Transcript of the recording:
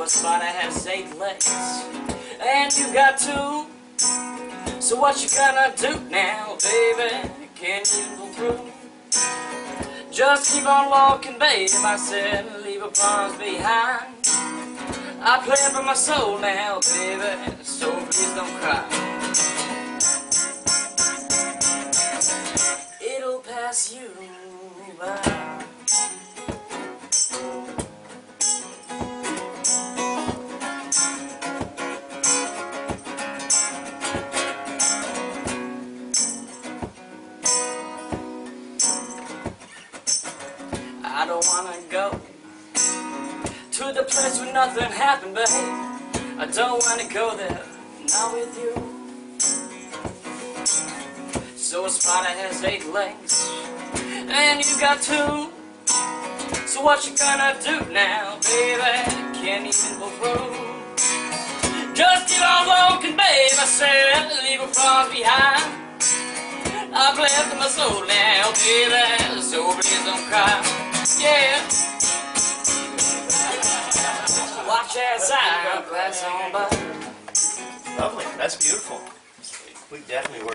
a spider has 8 legs, and you got 2. So what you gonna do now, baby? Can you go through? Just keep on walking, babe. I said leave your problems behind. I play for my soul now, baby, so please don't cry. It'll pass you by. I don't wanna go to the place where nothing happened, babe. I don't wanna go there, not with you. So a spider has 8 legs, and you got 2. So what you gonna do now, baby? Can't even go through. Just keep on walking, babe. I said leave your problems behind. I've left my soul now, baby, so please don't cry. Yeah. Watch as I pass on by. Lovely. That's beautiful. We definitely were.